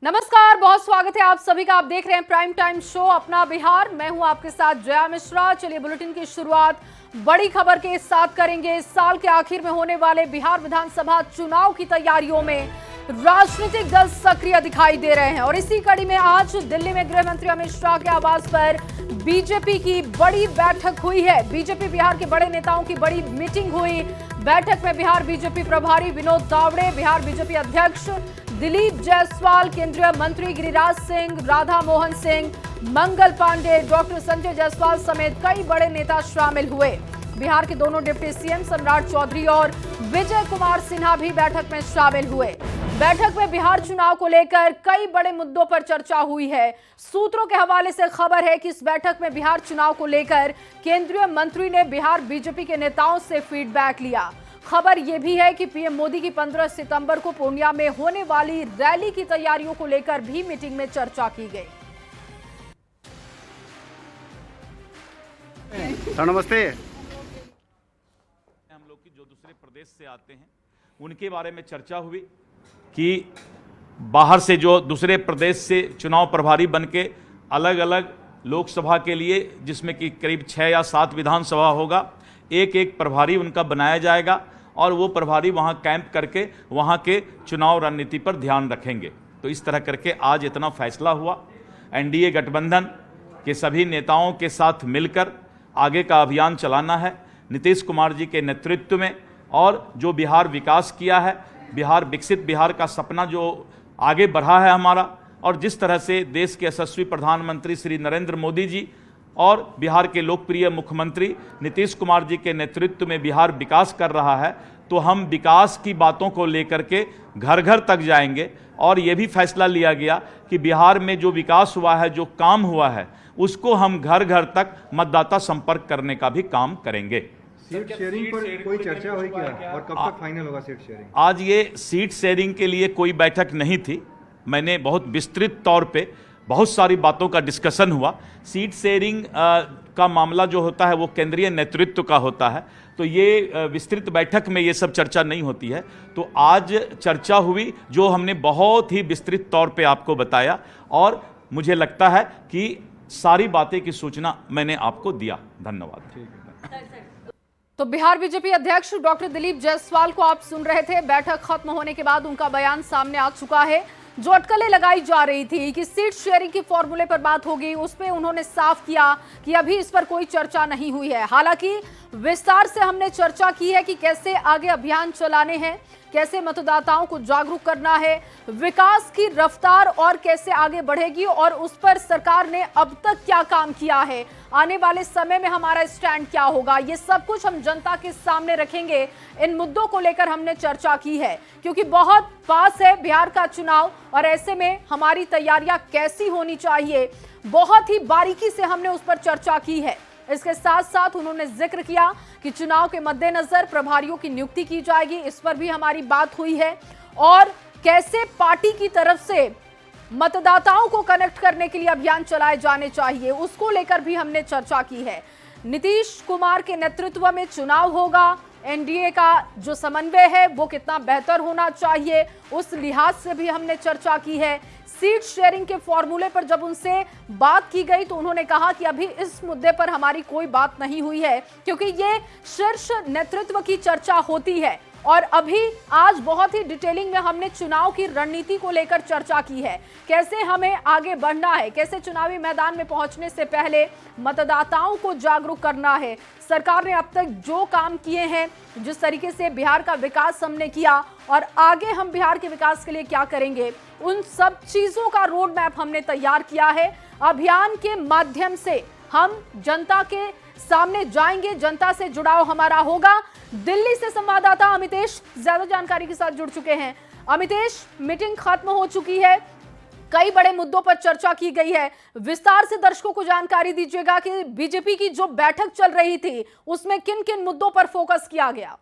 नमस्कार, बहुत स्वागत है आप सभी का। आप देख रहे हैं प्राइम टाइम शो अपना बिहार। मैं हूं आपके साथ जया मिश्रा। चलिए बुलेटिन की शुरुआत बड़ी खबर के साथ करेंगे। इस साल के आखिर में होने वाले बिहार विधानसभा चुनाव की तैयारियों में राजनीतिक दल सक्रिय दिखाई दे रहे हैं और इसी कड़ी में आज दिल्ली में गृह मंत्री अमित शाह के आवास पर बीजेपी की बड़ी बैठक हुई है। बीजेपी बिहार के बड़े नेताओं की बड़ी मीटिंग हुई। बैठक में बिहार बीजेपी प्रभारी विनोद तावड़े, बिहार बीजेपी अध्यक्ष दिलीप जायसवाल, केंद्रीय मंत्री गिरिराज सिंह, राधा मोहन सिंह, मंगल पांडे, डॉक्टर संजय जायसवाल समेत कई बड़े नेता शामिल हुए। बिहार के दोनों डिप्टी सीएम सम्राट चौधरी और विजय कुमार सिन्हा भी बैठक में शामिल हुए। बैठक में बिहार चुनाव को लेकर कई बड़े मुद्दों पर चर्चा हुई है। सूत्रों के हवाले से खबर है कि इस बैठक में बिहार चुनाव को लेकर केंद्रीय मंत्री ने बिहार बीजेपी के नेताओं से फीडबैक लिया। खबर यह भी है कि पीएम मोदी की 15 सितंबर को पूर्णिया में होने वाली रैली की तैयारियों को लेकर भी मीटिंग में चर्चा की गई। नमस्ते। हम लोग की जो दूसरे प्रदेश से आते हैं उनके बारे में चर्चा हुई कि बाहर से जो दूसरे प्रदेश से चुनाव प्रभारी बन के अलग अलग लोकसभा के लिए, जिसमें कि करीब 6 या 7 विधानसभा होगा, एक एक प्रभारी उनका बनाया जाएगा और वो प्रभारी वहाँ कैंप करके वहाँ के चुनाव रणनीति पर ध्यान रखेंगे। तो इस तरह करके आज इतना फैसला हुआ। एनडीए गठबंधन के सभी नेताओं के साथ मिलकर आगे का अभियान चलाना है नीतीश कुमार जी के नेतृत्व में। और जो बिहार विकास किया है, बिहार विकसित बिहार का सपना जो आगे बढ़ा है हमारा, और जिस तरह से देश के यशस्वी प्रधानमंत्री श्री नरेंद्र मोदी जी और बिहार के लोकप्रिय मुख्यमंत्री नीतीश कुमार जी के नेतृत्व में बिहार विकास कर रहा है, तो हम विकास की बातों को लेकर के घर घर तक जाएंगे। और ये भी फैसला लिया गया कि बिहार में जो विकास हुआ है, जो काम हुआ है, उसको हम घर घर तक मतदाता संपर्क करने का भी काम करेंगे। सीट शेयरिंग पर कोई चर्चा हुई क्या और कब तक फाइनल होगा सीट शेयरिंग? आज ये सीट शेयरिंग के लिए कोई बैठक नहीं थी। मैंने बहुत विस्तृत तौर पे बहुत सारी बातों का डिस्कशन हुआ। सीट शेयरिंग का मामला जो होता है वो केंद्रीय नेतृत्व का होता है, तो ये विस्तृत बैठक में ये सब चर्चा नहीं होती है। तो आज चर्चा हुई जो हमने बहुत ही विस्तृत तौर पे आपको बताया, और मुझे लगता है कि सारी बातें की सूचना मैंने आपको दिया। धन्यवाद। तो बिहार बीजेपी अध्यक्ष डॉक्टर दिलीप जायसवाल को आप सुन रहे थे। बैठक खत्म होने के बाद उनका बयान सामने आ चुका है। जो अटकलें लगाई जा रही थी कि सीट शेयरिंग की फॉर्मूले पर बात होगी, उस पे उन्होंने साफ किया कि अभी इस पर कोई चर्चा नहीं हुई है। हालांकि विस्तार से हमने चर्चा की है कि कैसे आगे अभियान चलाने हैं, कैसे मतदाताओं को जागरूक करना है, विकास की रफ्तार और कैसे आगे बढ़ेगी और उस पर सरकार ने अब तक क्या काम किया है, आने वाले समय में हमारा स्टैंड क्या होगा, ये सब कुछ हम जनता के सामने रखेंगे। इन मुद्दों को लेकर हमने चर्चा की है क्योंकि बहुत पास है बिहार का चुनाव और ऐसे में हमारी तैयारियां कैसी होनी चाहिए, बहुत ही बारीकी से हमने उस पर चर्चा की है। इसके साथ साथ उन्होंने जिक्र किया कि चुनाव के मद्देनजर प्रभारियों की नियुक्ति की जाएगी, इस पर भी हमारी बात हुई है। और कैसे पार्टी की तरफ से मतदाताओं को कनेक्ट करने के लिए अभियान चलाए जाने चाहिए, उसको लेकर भी हमने चर्चा की है। नीतीश कुमार के नेतृत्व में चुनाव होगा, एनडीए का जो समन्वय है वो कितना बेहतर होना चाहिए, उस लिहाज से भी हमने चर्चा की है। सीट शेयरिंग के फॉर्मूले पर जब उनसे बात की गई तो उन्होंने कहा कि अभी इस मुद्दे पर हमारी कोई बात नहीं हुई है क्योंकि ये शीर्ष नेतृत्व की चर्चा होती है। और अभी आज बहुत ही डिटेलिंग में हमने चुनाव की रणनीति को लेकर चर्चा की है, कैसे हमें आगे बढ़ना है, कैसे चुनावी मैदान में पहुंचने से पहले मतदाताओं को जागरूक करना है। सरकार ने अब तक जो काम किए हैं, जिस तरीके से बिहार का विकास हमने किया और आगे हम बिहार के विकास के लिए क्या करेंगे, उन सब चीजों का रोड मैप हमने तैयार किया है। अभियान के माध्यम से हम जनता के सामने जाएंगे, जनता से जुड़ाव हमारा होगा। दिल्ली से संवाददाता अमितेश ज्यादा जानकारी के साथ जुड़ चुके हैं। अमितेश, मीटिंग खत्म हो चुकी है, कई बड़े मुद्दों पर चर्चा की गई है, विस्तार से दर्शकों को जानकारी दीजिएगा कि बीजेपी की जो बैठक चल रही थी उसमें किन किन मुद्दों पर फोकस किया गया।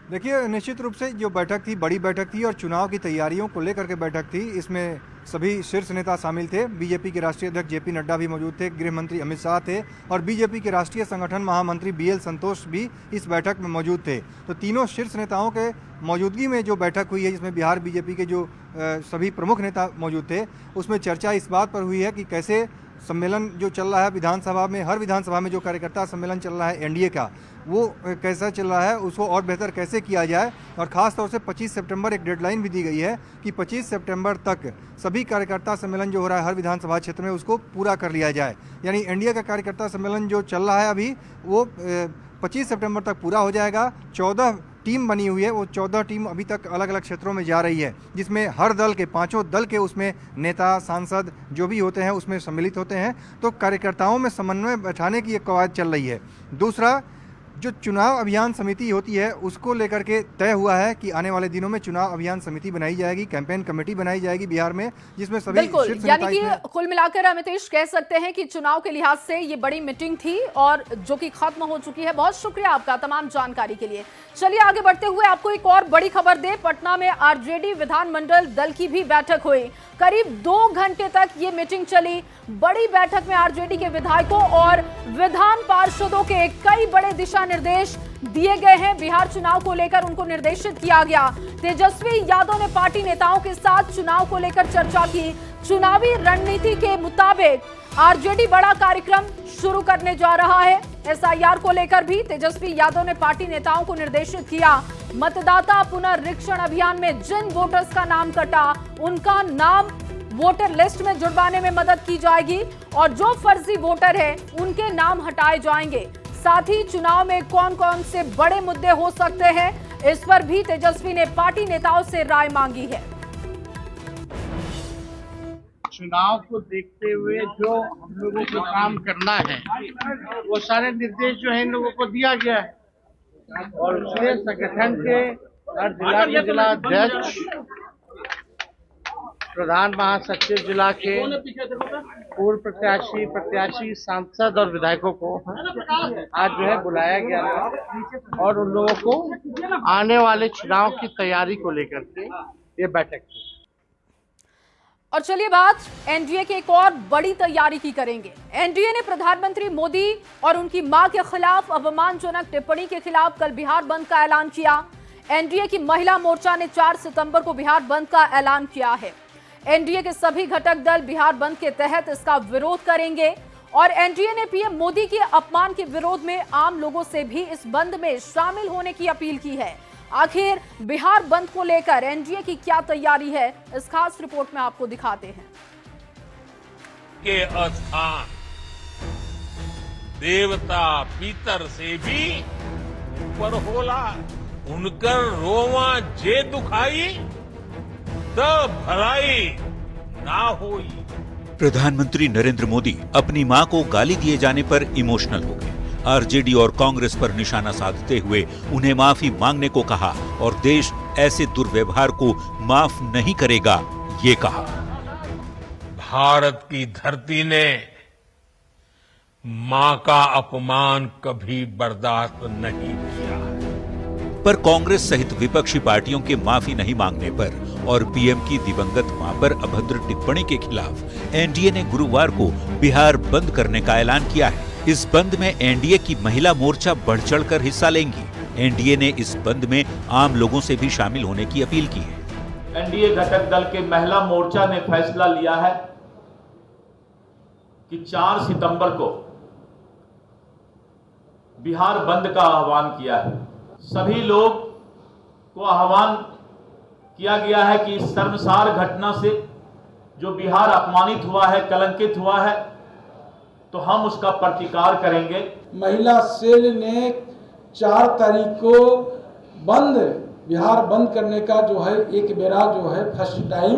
देखिए, निश्चित रूप से जो बैठक थी बड़ी बैठक थी और चुनाव की तैयारियों को लेकर के बैठक थी। इसमें सभी शीर्ष नेता शामिल थे। बीजेपी के राष्ट्रीय अध्यक्ष जेपी नड्डा भी मौजूद थे, गृह मंत्री अमित शाह थे और बीजेपी के राष्ट्रीय संगठन महामंत्री बीएल संतोष भी इस बैठक में मौजूद थे। तो तीनों शीर्ष नेताओं के मौजूदगी में जो बैठक हुई है, जिसमें बिहार बीजेपी के जो सभी प्रमुख नेता मौजूद थे, उसमें चर्चा इस बात पर हुई है कि कैसे सम्मेलन जो चल रहा है विधानसभा में, हर विधानसभा में जो कार्यकर्ता सम्मेलन चल रहा है एनडीए का, वो कैसा चल रहा है, उसको और बेहतर कैसे किया जाए। और ख़ास तौर से 25 सितंबर एक डेडलाइन भी दी गई है कि 25 सितंबर तक सभी कार्यकर्ता सम्मेलन जो हो रहा है हर विधानसभा क्षेत्र में, उसको पूरा कर लिया जाए। यानी एनडीए का कार्यकर्ता सम्मेलन जो चल रहा है अभी, वो 25 सितंबर तक पूरा हो जाएगा। 14 टीम बनी हुई है, वो 14 टीम अभी तक अलग अलग क्षेत्रों में जा रही है, जिसमें हर दल के 5 दल के उसमें नेता सांसद जो भी होते हैं उसमें सम्मिलित होते हैं। तो कार्यकर्ताओं में समन्वय बैठाने की एक कवायद चल रही है। दूसरा, जो चुनाव अभियान समिति होती है उसको लेकर के तय हुआ है कि आने वाले दिनों में चुनाव अभियान समिति बनाई जाएगी, कैंपेन कमेटी बनाई जाएगी बिहार में, जिसमें सभी बिल्कुल, यानी कि कुल मिलाकर अमितेश कह सकते हैं कि चुनाव के लिहाज से ये बड़ी मीटिंग थी और जो कि खत्म हो चुकी है। बहुत शुक्रिया आपका तमाम जानकारी के लिए। चलिए आगे बढ़ते हुए आपको एक और बड़ी खबर दे। पटना में आरजेडी विधानमंडल दल की भी बैठक हुई। करीब 2 घंटे तक ये मीटिंग चली। बड़ी बैठक में आरजेडी के विधायकों और विधान पार्षदों के कई बड़े दिशा निर्देश दिए गए हैं। बिहार चुनाव को लेकर उनको निर्देशित किया गया। तेजस्वी यादव ने पार्टी नेताओं के साथ चुनाव को लेकर चर्चा की। चुनावी रणनीति के मुताबिक आरजेडी बड़ा कार्यक्रम शुरू करने जा रहा है। एसआईआर को लेकर भी तेजस्वी यादव ने पार्टी नेताओं को निर्देशित किया। मतदाता पुनर्रीक्षण अभियान में जिन वोटर्स का नाम कटा, उनका नाम वोटर लिस्ट में जुड़वाने में मदद की जाएगी और जो फर्जी वोटर है उनके नाम हटाए जाएंगे। साथ ही चुनाव में कौन कौन से बड़े मुद्दे हो सकते हैं, इस पर भी तेजस्वी ने पार्टी नेताओं से राय मांगी है। चुनाव को देखते हुए जो हम लोगों को काम करना है, वो सारे निर्देश जो है इन लोगों को दिया गया है और उसमें संगठन के हर जिला के जिला अध्यक्ष, प्रधान महासचिव जिला के, पूर्व प्रत्याशी, सांसद और विधायकों को आज जो है बुलाया गया है और उन लोगों को आने वाले चुनाव की तैयारी को लेकर के ये बैठक की। और चलिए बात एनडीए की एक और बड़ी तैयारी की करेंगे। एनडीए ने प्रधानमंत्री मोदी और उनकी मां के खिलाफ अपमानजनक टिप्पणी के खिलाफ कल बिहार बंद का ऐलान किया। एनडीए की महिला मोर्चा ने 4 सितंबर को बिहार बंद का ऐलान किया है। एनडीए के सभी घटक दल बिहार बंद के तहत इसका विरोध करेंगे और एनडीए ने पीएम मोदी के अपमान के विरोध में आम लोगों से भी इस बंद में शामिल होने की अपील की है। आखिर बिहार बंद को लेकर एनडीए की क्या तैयारी है, इस खास रिपोर्ट में आपको दिखाते हैं। के स्थान देवता पितर से भी ऊपर होला, उनकर रोवा जे दुखाई तब भलाई ना होई। प्रधानमंत्री नरेंद्र मोदी अपनी मां को गाली दिए जाने पर इमोशनल हो गए। आरजेडी और कांग्रेस पर निशाना साधते हुए उन्हें माफी मांगने को कहा और देश ऐसे दुर्व्यवहार को माफ नहीं करेगा, ये कहा। भारत की धरती ने मां का अपमान कभी बर्दाश्त नहीं किया। पर कांग्रेस सहित विपक्षी पार्टियों के माफी नहीं मांगने पर और पीएम की दिवंगत मां पर अभद्र टिप्पणी के खिलाफ एनडीए ने गुरुवार को बिहार बंद करने का ऐलान किया है। इस बंद में एनडीए की महिला मोर्चा बढ़ चढ़कर हिस्सा लेंगी। एनडीए ने इस बंद में आम लोगों से भी शामिल होने की अपील की है। एनडीए घटक दल के महिला मोर्चा ने फैसला लिया है कि 4 सितंबर को बिहार बंद का आह्वान किया है। सभी लोग को आह्वान किया गया है कि इस शर्मसार घटना से जो बिहार अपमानित हुआ है, कलंकित हुआ है, तो हम उसका प्रतिकार करेंगे। महिला सेल ने 4 तारीख को बिहार बंद करने का जो है एक बेरा जो है फर्स्ट टाइम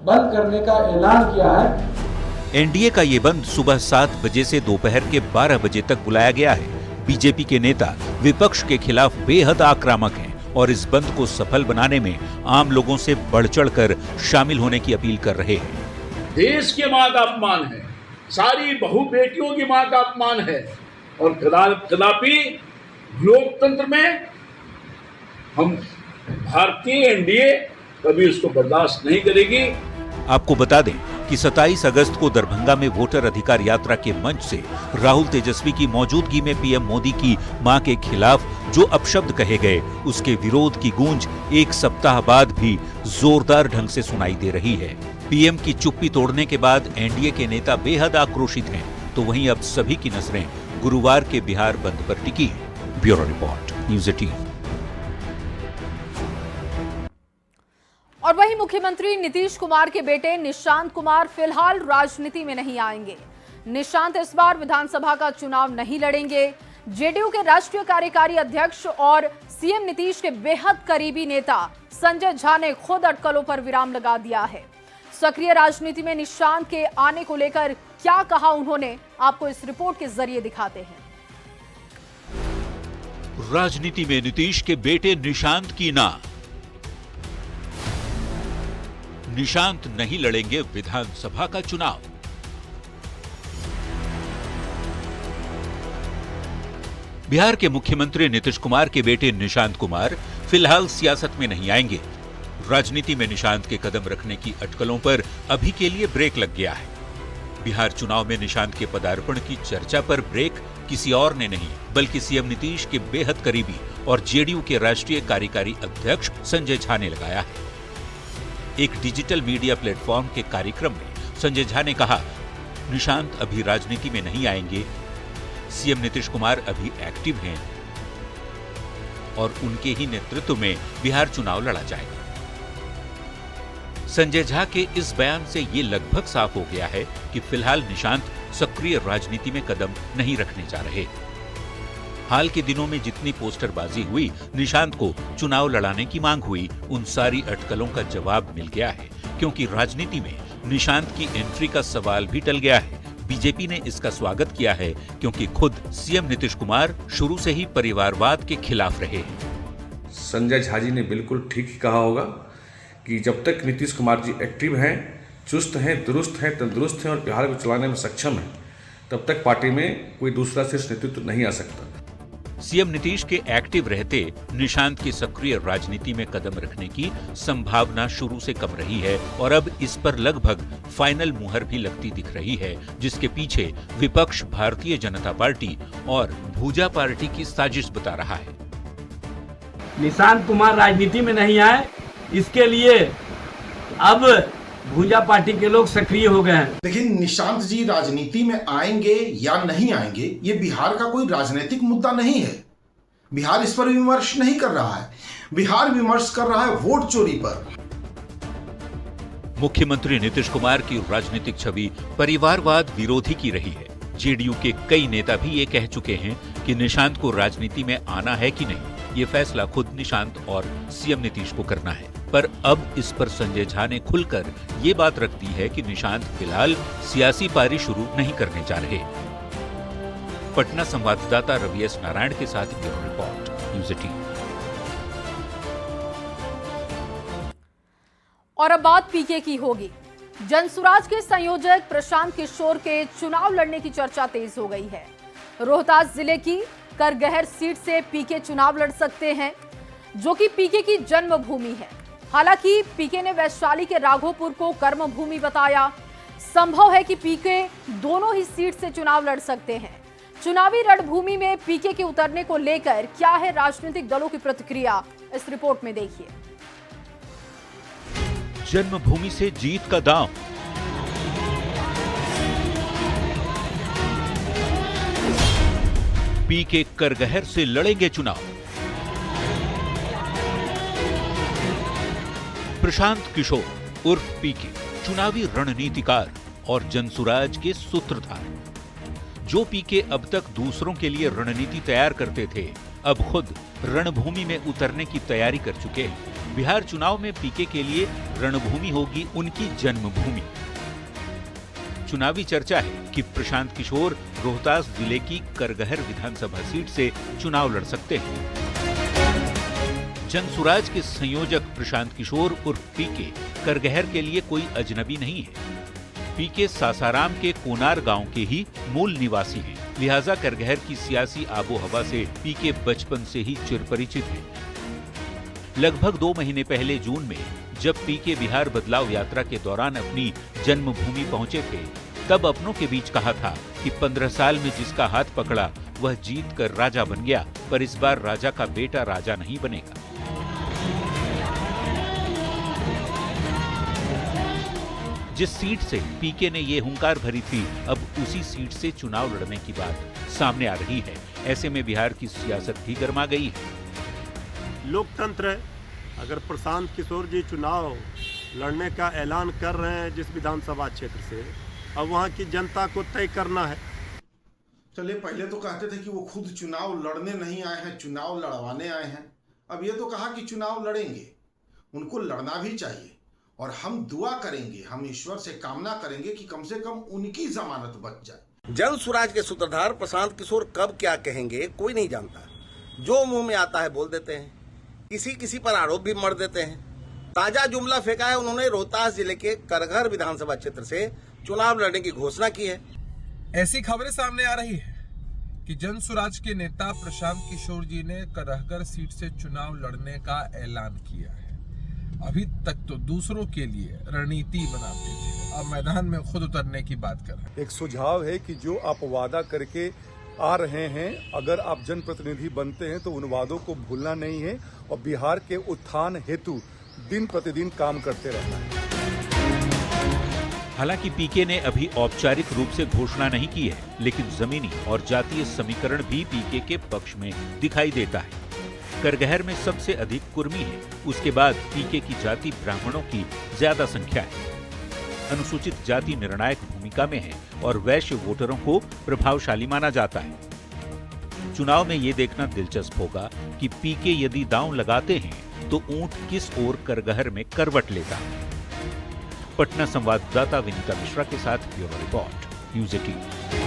बंद करने का ऐलान किया है। एनडीए का ये बंद सुबह 7 बजे से दोपहर के 12 बजे तक बुलाया गया है। बीजेपी के नेता विपक्ष के खिलाफ बेहद आक्रामक हैं और इस बंद को सफल बनाने में आम लोगों से बढ़ चढ़कर शामिल होने की अपील कर रहे हैं। देश के मां का अपमान है, सारी बहु बेटियों की मां का अपमान है और कदापि लोकतंत्र में हम भारतीय एनडीए कभी उसको बर्दाश्त नहीं करेगी। आपको बता दें कि 27 अगस्त को दरभंगा में वोटर अधिकार यात्रा के मंच से राहुल तेजस्वी की मौजूदगी में पीएम मोदी की मां के खिलाफ जो अपशब्द कहे गए, उसके विरोध की गूंज एक सप्ताह बाद भी जोरदार ढंग से सुनाई दे रही है। पीएम की चुप्पी तोड़ने के बाद एनडीए के नेता बेहद आक्रोशित हैं, तो वहीं अब सभी की नजरें गुरुवार के बिहार बंद पर टिकी है। Bureau report, news 18। और वहीं मुख्यमंत्री नीतीश कुमार के बेटे निशांत कुमार फिलहाल राजनीति में नहीं आएंगे। निशांत इस बार विधानसभा का चुनाव नहीं लड़ेंगे। जेडीयू के राष्ट्रीय कार्यकारी अध्यक्ष और सीएम नीतीश के बेहद करीबी नेता संजय झा ने खुद अटकलों पर विराम लगा दिया है। सक्रिय राजनीति में निशांत के आने को लेकर क्या कहा उन्होंने, आपको इस रिपोर्ट के जरिए दिखाते हैं। राजनीति में नीतीश के बेटे निशांत की ना, निशांत नहीं लड़ेंगे विधानसभा का चुनाव। बिहार के मुख्यमंत्री नीतीश कुमार के बेटे निशांत कुमार फिलहाल सियासत में नहीं आएंगे। राजनीति में निशांत के कदम रखने की अटकलों पर अभी के लिए ब्रेक लग गया है। बिहार चुनाव में निशांत के पदार्पण की चर्चा पर ब्रेक किसी और ने नहीं, बल्कि सीएम नीतीश के बेहद करीबी और जेडीयू के राष्ट्रीय कार्यकारी अध्यक्ष संजय झा ने लगाया है। एक डिजिटल मीडिया प्लेटफॉर्म के कार्यक्रम में संजय झा ने कहा, निशांत अभी राजनीति में नहीं आएंगे, सीएम नीतीश कुमार अभी एक्टिव हैं और उनके ही नेतृत्व में बिहार चुनाव लड़ा जाएगा। संजय झा के इस बयान से ये लगभग साफ हो गया है कि फिलहाल निशांत सक्रिय राजनीति में कदम नहीं रखने जा रहे। हाल के दिनों में जितनी पोस्टरबाजी हुई, निशांत को चुनाव लड़ाने की मांग हुई, उन सारी अटकलों का जवाब मिल गया है, क्योंकि राजनीति में निशांत की एंट्री का सवाल भी टल गया है। बीजेपी ने इसका स्वागत किया है, क्योंकि खुद सीएम नीतीश कुमार शुरू से ही परिवारवाद के खिलाफ रहे हैं। संजय झा जी ने बिल्कुल ठीक ही कहा होगा कि जब तक नीतीश कुमार जी एक्टिव हैं, चुस्त हैं, दुरुस्त हैं, तंदुरुस्त हैं और बिहार को चलाने में सक्षम हैं, तब तक पार्टी में कोई दूसरा शीर्ष नेतृत्व नहीं आ सकता। सीएम नीतीश के एक्टिव रहते निशांत की सक्रिय राजनीति में कदम रखने की संभावना शुरू से कम रही है और अब इस पर लगभग फाइनल मुहर भी लगती दिख रही है, जिसके पीछे विपक्ष भारतीय जनता पार्टी और भूजा पार्टी की साजिश बता रहा है। निशांत कुमार राजनीति में नहीं आए, इसके लिए अब भूजा पार्टी के लोग सक्रिय हो गए हैं। देखिए, निशांत जी राजनीति में आएंगे या नहीं आएंगे, ये बिहार का कोई राजनीतिक मुद्दा नहीं है। बिहार इस पर विमर्श नहीं कर रहा है, बिहार विमर्श कर रहा है वोट चोरी पर। मुख्यमंत्री नीतीश कुमार की राजनीतिक छवि परिवारवाद विरोधी की रही है। जेडीयू के कई नेता भी ये कह चुके हैं कि निशांत को राजनीति में आना है कि नहीं, ये फैसला खुद निशांत और सीएम नीतीश को करना है। पर अब इस पर संजय झा ने खुलकर ये बात रख दी है कि निशांत फिलहाल सियासी पारी शुरू नहीं करने जा रहे। पटना संवाददाता रवि एस नारायण के साथ ब्यूरो रिपोर्ट, न्यूज़ 18। और अब बात पीके की होगी। जनसुराज के संयोजक प्रशांत किशोर के चुनाव लड़ने की चर्चा तेज हो गई है। रोहतास जिले की करगहर सीट से पीके चुनाव लड़ सकते हैं, जो कि पीके की जन्मभूमि है। हालांकि पीके ने वैशाली के राघोपुर को कर्मभूमि बताया। संभव है कि पीके दोनों ही सीट से चुनाव लड़ सकते हैं। चुनावी रणभूमि में पीके के उतरने को लेकर क्या है राजनीतिक दलों की प्रतिक्रिया, इस रिपोर्ट में देखिए। जन्मभूमि से जीत का दांव, पीके करगहर से लड़ेंगे चुनाव। प्रशांत किशोर उर्फ पीके चुनावी रणनीतिकार और जनसुराज के सूत्रधार। जो पीके अब तक दूसरों के लिए रणनीति तैयार करते थे, अब खुद रणभूमि में उतरने की तैयारी कर चुके हैं। बिहार चुनाव में पीके के लिए रणभूमि होगी उनकी जन्मभूमि। चुनावी चर्चा है कि प्रशांत किशोर रोहतास जिले की करगहर विधानसभा सीट से चुनाव लड़ सकते हैं। जनसुराज के संयोजक प्रशांत किशोर उर्फ पीके करगहर के लिए कोई अजनबी नहीं है। पीके सासाराम के कोनार गांव के ही मूल निवासी हैं, लिहाजा करगहर की सियासी आबोहवा से पीके बचपन से ही चिरपरिचित हैं। लगभग 2 महीने पहले जून में जब पीके बिहार बदलाव यात्रा के दौरान अपनी जन्मभूमि पहुंचे थे, तब अपनों के बीच कहा था कि 15 साल में जिसका हाथ पकड़ा वह जीत कर राजा बन गया, पर इस बार राजा का बेटा राजा नहीं बनेगा। जिस सीट से पीके ने ये हुंकार भरी थी, अब उसी सीट से चुनाव लड़ने की बात सामने आ रही है। ऐसे में बिहार की सियासत भी गर्मा गई है। लोकतंत्र है, अगर प्रशांत किशोर जी चुनाव लड़ने का ऐलान कर रहे हैं जिस विधानसभा क्षेत्र से, अब वहाँ की जनता को तय करना है। चलिए, पहले तो कहते थे कि वो खुद चुनाव लड़ने नहीं आए हैं, चुनाव लड़वाने आए हैं। अब ये तो कहा कि चुनाव लड़ेंगे, उनको लड़ना भी चाहिए और हम दुआ करेंगे, हम ईश्वर से कामना करेंगे कि कम से कम उनकी जमानत बच जाए। जन स्वराज के सूत्रधार प्रशांत किशोर कब क्या कहेंगे कोई नहीं जानता। जो मुंह में आता है बोल देते हैं, किसी पर आरोप भी मर देते हैं। ताजा जुमला फेंका है उन्होंने, रोहतास जिले के करगहर विधानसभा क्षेत्र से चुनाव लड़ने की घोषणा की है। ऐसी खबरें सामने आ रही है कि जन स्वराज के नेता प्रशांत किशोर जी ने करगहर सीट से चुनाव लड़ने का ऐलान किया है। अभी तक तो दूसरों के लिए रणनीति बनाते थे, अब मैदान में खुद उतरने की बात कर रहे हैं। एक सुझाव है कि जो आप वादा करके आ रहे हैं, अगर आप जनप्रतिनिधि बनते हैं तो उन वादों को भूलना नहीं है और बिहार के उत्थान हेतु दिन प्रतिदिन काम करते रहना है। हालांकि पीके ने अभी औपचारिक रूप से घोषणा नहीं की है, लेकिन जमीनी और जातीय समीकरण भी पीके के पक्ष में दिखाई देता है। करगहर में सबसे अधिक कुर्मी है, उसके बाद पीके की जाति ब्राह्मणों की ज्यादा संख्या है। अनुसूचित जाति निर्णायक भूमिका में है और वैश्य वोटरों को प्रभावशाली माना जाता है। चुनाव में ये देखना दिलचस्प होगा कि पीके यदि दांव लगाते हैं तो ऊंट किस ओर करगहर में करवट लेता है। पटना संवाददाता विनीता मिश्रा के साथ ब्यूरो रिपोर्ट, न्यूज़ 18।